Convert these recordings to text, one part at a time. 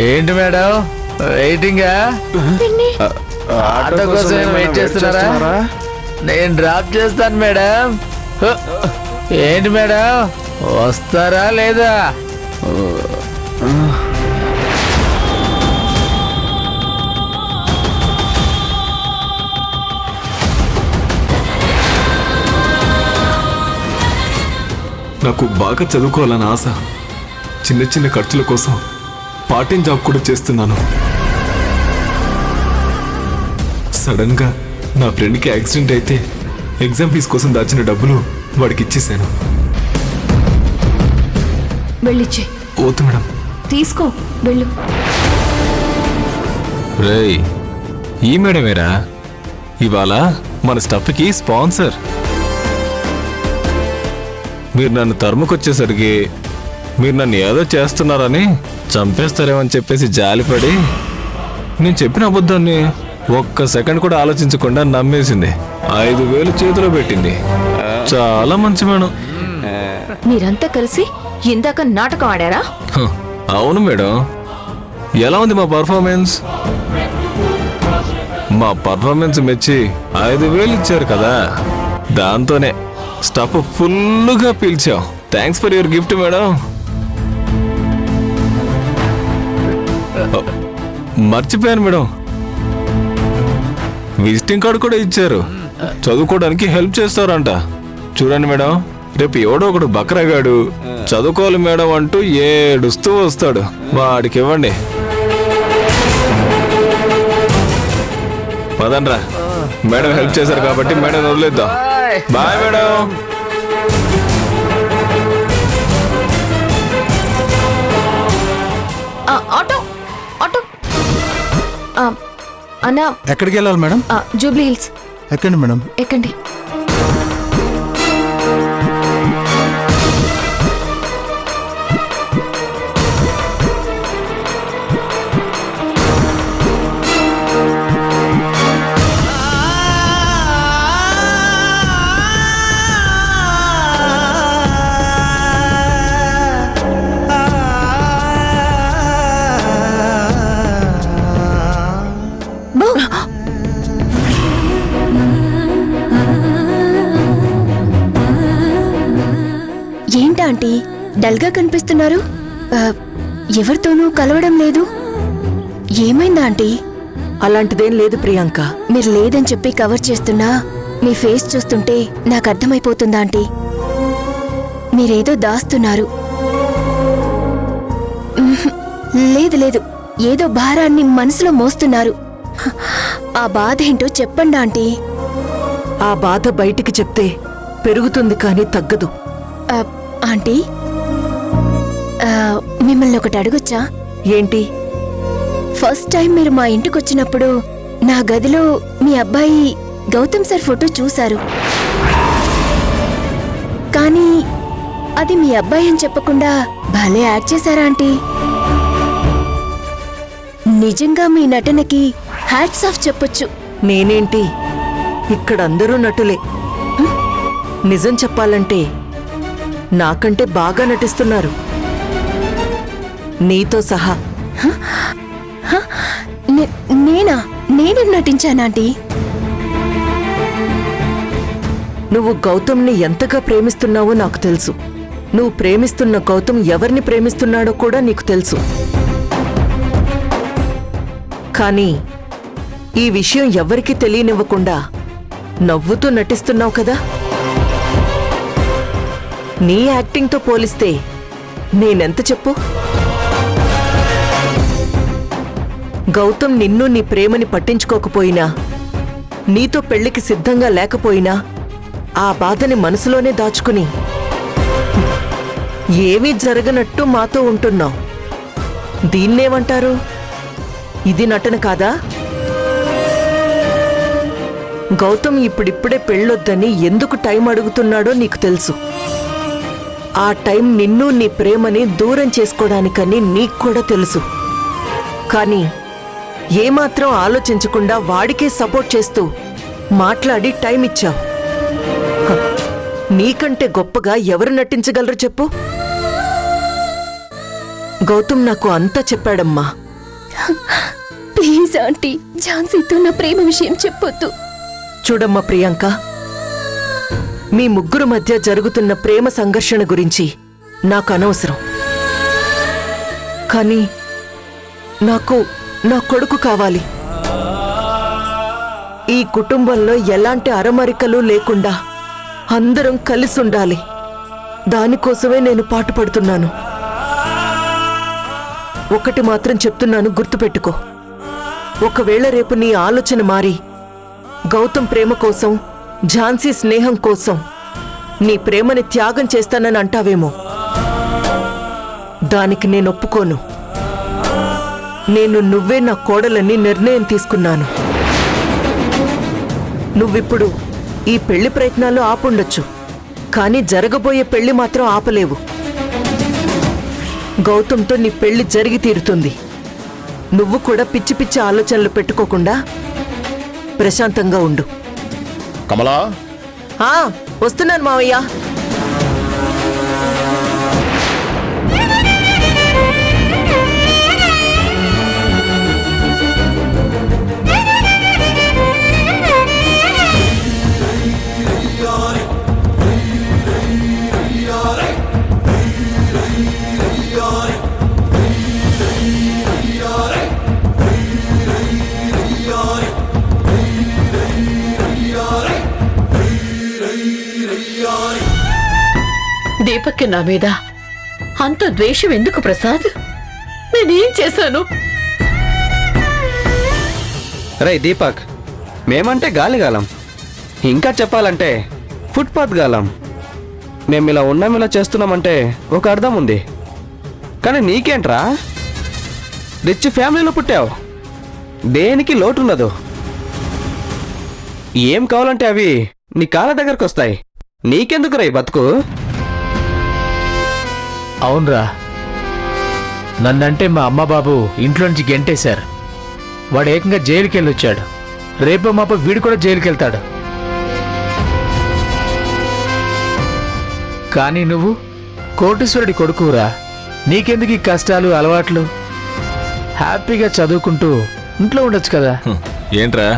ఏంటి madam waiting? Auto కోసం wait చేస్తున్నారా? నేను డ్రాప్ చేస్తాను మేడం. ఏంటి మేడం వస్తారా లేదా? నాకు బాగా చదువుకోవాలని ఆశ. చిన్న చిన్న ఖర్చుల కోసం పార్ట్ టైం జాబ్ కూడా చేస్తున్నాను. సడన్ గా నా ఫ్రెండ్కి యాక్సిడెంట్ అయితే ఎగ్జామ్ ఫీజు కోసం దాచిన డబ్బులు వాడికి ఇచ్చేసాను. వెళ్ళిచ్చే. ఓతు మేడం. తీసుకో వెళ్ళు. రేయ్ ఈ మేడమేరా ఇవాళ మన స్టఫ్కి స్పాన్సర్. మీరు నన్ను తరుముకొచ్చేసరికి మీరు నన్ను ఏదో చేస్తున్నారని చంపేస్తారేమని చెప్పేసి జాలిపడి నేను చెప్పిన అబద్ధాన్ని ఒక్క సెకండ్ కూడా ఆలోచించకుండా నమ్మేసింది. 5,000 చేతిలో పెట్టింది. చాలా మంచి మేడం. మీరంతా కలిసి ఇందాక నాటకం ఆడారా? అవును మేడం. ఎలా ఉంది మా పర్ఫార్మెన్స్? మా పర్ఫార్మెన్స్ మెచ్చి 5,000 ఇచ్చారు కదా, దాంతోనే స్టఫ్ ఫుల్గా పీల్చాం. Thanks for your gift madam. మర్చిపోయాను మేడం, విజిటింగ్ కార్డు కూడా ఇచ్చారు. చదువుకోవడానికి హెల్ప్ చేస్తారంట. చూడండి మేడం, రేపు ఎవడో ఒకడు బక్రగాడు చదువుకోవాలి మేడం అంటూ ఏడుస్తూ వస్తాడు, వాడికి ఇవ్వండి. పదండ్రా, మేడం హెల్ప్ చేశారు కాబట్టి మేడం వదిలేద్దాం. Bye madam. Auto auto. అన్నా ఎక్కడికి వెళ్ళాలి మేడం? జూబ్లీ హిల్స్. ఎక్కండి మేడం. ఎక్కండి. ఏంటా ఆంటీ డల్గా కనిపిస్తున్నారు? ఎవరితోనూ కలవడం లేదు. ఏమైందా ఆంటీ? అలాంటిదేం లేదు ప్రియాంక. మీరు లేదని చెప్పి కవర్ చేస్తున్నా మీ ఫేస్ చూస్తుంటే నాకు అర్థమైపోతుందా ఆంటీ, మీరేదో దాస్తున్నారు. లేదు లేదు, ఏదో భారాన్ని మనసులో మోస్తున్నారు. ఆ బాధ ఏంటో చెప్పండి ఆంటీ. ఆ బాధ బయటికి చెప్తే పెరుగుతుంది కానీ తగ్గదు. ఆంటీ, మిమ్మల్ని ఒకటి అడగొచ్చా? ఏంటి? ఫస్ట్ టైం మీరు మా ఇంటికి వచ్చినప్పుడు నా గదిలో మీ అబ్బాయి గౌతమ్ సార్ ఫోటో చూశారు. కానీ అది మీ అబ్బాయి అని చెప్పకుండా భలే యాక్ట్ చేశారా ఆంటీ? నిజంగా మీ నటనకి హ్యాట్స్ ఆఫ్ చెప్పొచ్చు. నేనేంటి, ఇక్కడ అందరూ నటులే. నిజం చెప్పాలంటే నాకంటే బాగా నటిస్తున్నారు, నీతో సహా. నేనేం నటించానాంటీ? నువ్వు గౌతమ్ని ఎంతగా ప్రేమిస్తున్నావో నాకు తెలుసు. నువ్వు ప్రేమిస్తున్న గౌతమ్ ఎవరిని ప్రేమిస్తున్నాడో కూడా నీకు తెలుసు. కానీ ఈ విషయం ఎవ్వరికీ తెలియనివ్వకుండా నవ్వుతూ నటిస్తున్నావు కదా. నీ యాక్టింగ్తో పోలిస్తే నేనెంత చెప్పు? గౌతమ్ నిన్ను నీ ప్రేమని పట్టించుకోకపోయినా, నీతో పెళ్లికి సిద్ధంగా లేకపోయినా ఆ బాధని మనసులోనే దాచుకుని ఏమీ జరగనట్టు మాతో ఉంటున్నావు. దీన్నేమంటారు? ఇది నటన కాదా? గౌతమ్ ఇప్పుడిప్పుడే పెళ్ళొద్దని ఎందుకు టైం అడుగుతున్నాడో నీకు తెలుసు. ఆ టైం నిన్ను నీ ప్రేమని దూరం చేసుకోవడానికని నీకు కూడా తెలుసు. కానీ ఏమాత్రం ఆలోచించకుండా వాడికే సపోర్ట్ చేస్తూ మాట్లాడి టైం ఇచ్చావు. నీకంటే గొప్పగా ఎవరు నటించగలరు చెప్పు? గౌతమ్ నాకు అంతా చెప్పాడమ్మా. ప్లీజ్ ఆంటీ, ఝాన్సీతో నా ప్రేమ విషయం చెప్పొద్దు. చూడమ్మా ప్రియాంక, మీ ముగ్గురు మధ్య జరుగుతున్న ప్రేమ సంఘర్షణ గురించి నాకు అనవసరం. కానీ నాకు నా కొడుకు కావాలి. ఈ కుటుంబంలో ఎలాంటి అరమరికలు లేకుండా అందరం కలిసి ఉండాలి. దానికోసమే నేను పాటుపడుతున్నాను. ఒకటి మాత్రం చెప్తున్నాను, గుర్తుపెట్టుకో. ఒకవేళ రేపు నీ ఆలోచన మారి గౌతమ్ ప్రేమ కోసం, ఝాన్సీ స్నేహం కోసం నీ ప్రేమని త్యాగం చేస్తానని అంటావేమో. దానికి నేను ఒప్పుకోను. నువ్వే నా కోడలని నిర్ణయం తీసుకున్నాను. నువ్విప్పుడు ఈ పెళ్లి ప్రయత్నాలు ఆపుండొచ్చు, కానీ జరగబోయే పెళ్లి మాత్రం ఆపలేవు. గౌతమ్తో నీ పెళ్లి జరిగి తీరుతుంది. నువ్వు కూడా పిచ్చి పిచ్చి ఆలోచనలు పెట్టుకోకుండా ప్రశాంతంగా ఉండు. కమలా, వస్తున్నాను మావయ్య. దీపక్కి నా మీద అంత ద్వేషం ఎందుకు ప్రసాద్? నేనేం చేశాను? రే దీపక్, మేమంటే గాలిగాలం, ఇంకా చెప్పాలంటే ఫుట్పాత్ గాలం. మేము ఇలా ఉన్నాం, ఇలా చేస్తున్నామంటే ఒక అర్థం ఉంది. కానీ నీకేంట్రా, రిచ్ ఫ్యామిలీలో పుట్టావు, దేనికి లోటుండదు. ఏం కావాలంటే అవి నీ కాళ్ళ దగ్గరకు వస్తాయి. నీకెందుకు రా ఈ బతుకు? అవునరా, నన్నంటే మా అమ్మ బాబు ఇంట్లో నుంచి గెంటేశారు. వాడు ఏకంగా జైలుకి వెళ్ళొచ్చాడు. రేపో మాపో వీడు కూడా జైలుకి వెళ్తాడు. కానీ నువ్వు కోటీశ్వరుడి కొడుకురా. నీకెందుకు ఈ కష్టాలు, అలవాట్లు? హ్యాపీగా చదువుకుంటూ ఇంట్లో ఉండొచ్చు కదా. ఏంట్రా,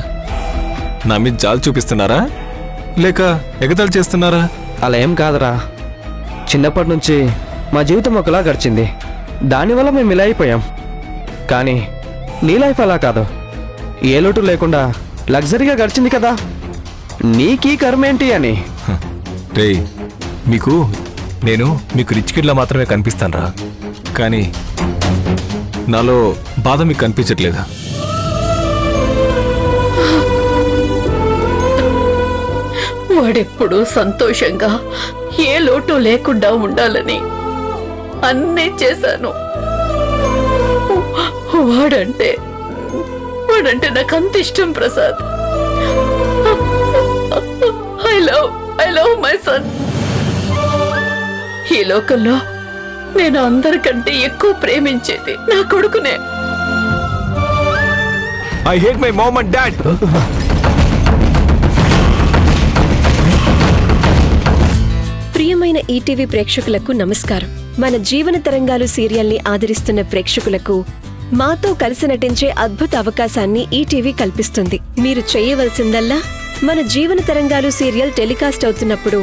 నా మీద జాలి చూపిస్తున్నారా లేక ఎగతాళి చేస్తున్నారా? అలా ఏం కాదురా, చిన్నప్పటి నుంచి మా జీవితం ఒకలా గడిచింది. దానివల్ల మేము ఇలా అయిపోయాం. కానీ నీ లైఫ్ అలా కాదు, ఏ లోటు లేకుండా లగ్జరీగా గడిచింది కదా. నీకీ కర్మేంటి అని. రేయ్, నేను మీకు రిచ్ కిడ్లా మాత్రమే కనిపిస్తానురా, కానీ నాలో బాధ మీకు కనిపించట్లేదా? వాడెప్పుడు సంతోషంగా ఏ లోటు లేకుండా ఉండాలని అన్నీ చేశాను. వాడంటే నాకు అంత ఇష్టం Prasad. I love my son. ఈ లోకంలో నేను అందరికంటే ఎక్కువ ప్రేమించేది నా కొడుకునే. I hate my mom and dad. ప్రియమైన ఈటీవీ ప్రేక్షకులకు నమస్కారం. మన జీవన తరంగాలు సీరియల్ని ఆదరిస్తున్న ప్రేక్షకులకు మాతో కలిసి నటించే అద్భుత అవకాశాన్ని ఈటీవీ కల్పిస్తుంది. మీరు చేయవలసిందల్లా మన జీవన తరంగాలు సీరియల్ టెలికాస్ట్ అవుతున్నప్పుడు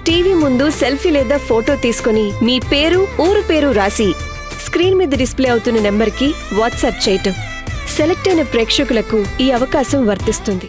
టీవీ ముందు సెల్ఫీ లేదా ఫోటో తీసుకుని మీ పేరు, ఊరు పేరు రాసి స్క్రీన్ మీద డిస్ప్లే అవుతున్న నెంబర్కి వాట్సాప్ చేయటం. సెలెక్ట్ అయిన ప్రేక్షకులకు ఈ అవకాశం వర్తిస్తుంది.